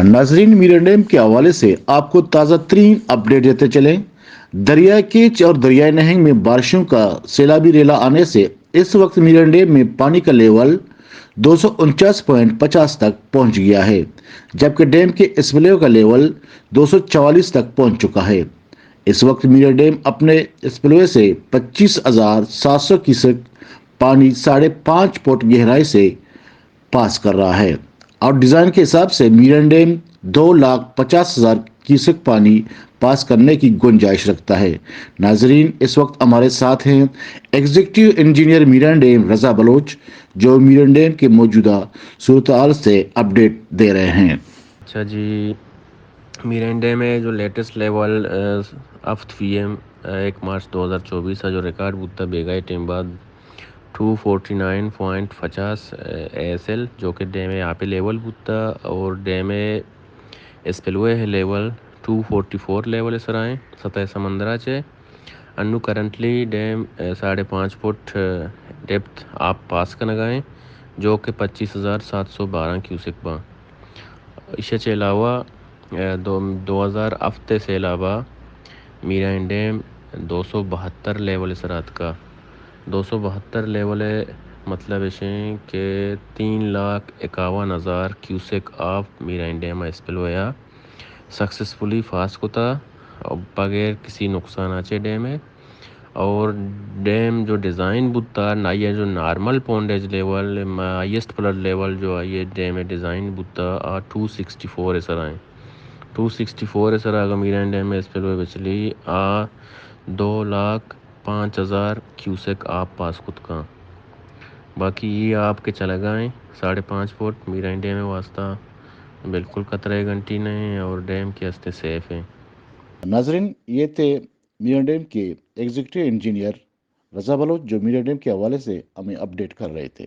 नाजरीन, मीरन डैम के हवाले से आपको ताज़ा तरीन अपडेट देते चलें। दरियाई केच और दरियाई नहंग में बारिशों का सैलाबी रेला आने से इस वक्त मीरन डैम में पानी का लेवल 249.50 तक पहुंच गया है, जबकि डैम के स्पिलवे का लेवल 244 तक पहुंच चुका है। इस वक्त मीरन डैम अपने स्पिलवे से 25,700 क्यूसेक पानी 5.5 फुट गहराई से पास कर रहा है और डिजाइन के हिसाब से मीरन डैम 2,50,000 क्यूसेक पानी पास करने की गुंजाइश रखता है। नाजरीन, इस वक्त हमारे साथ हैं एग्जीक्यूटिव इंजीनियर मीरन डैम रजा बलोच, जो मीरन डैम के मौजूदा सूरत हाल से अपडेट दे रहे हैं। अच्छा जी, मीरन डैम में जो लेटेस्ट लेवल अफ्त पीएम 1 मार्च 2024 जो रिकॉर्ड बुता बेगाई टाइम बाद 249.50 ASL जो कि डैम यहाँ पे लेवल बुता और डैम स्पिलवे है लेवल 244 लेवल इस आए सतह समंदरा चे Annu currently dam 5.5 foot depth आप पास का लगाएं जो कि 25,712 क्यूसिक बा। इसके अलावा 2000 हफ्ते से अलावा मीरन डैम 272 लेवल इस रात का 272 लेवल है, मतलब इसे कि 3,51,000 cusec of Meeran dam spillway successfully fast होता बगैर किसी नुकसान आचे डैम है। और डैम जो डिज़ाइन बुता ना ये जो normal pondage level highest flood level जो है ये डैम है डिज़ाइन बुता 264 सर आए 264 सर आगा मीरन डैम में इस पर बिचली 2,05,000 क्यूसेक आप पास खुद का बाकी ये आपके चले गए 5.5 फुट मीरन डैम में वास्ता बिल्कुल खतरे घंटी नहीं और डैम के हस्ते सेफ हैं। नाजरीन, ये थे मीरन डैम के एग्जीक्यूटिव इंजीनियर रजा बलोच, जो मीरन डैम के हवाले से हमें अपडेट कर रहे थे।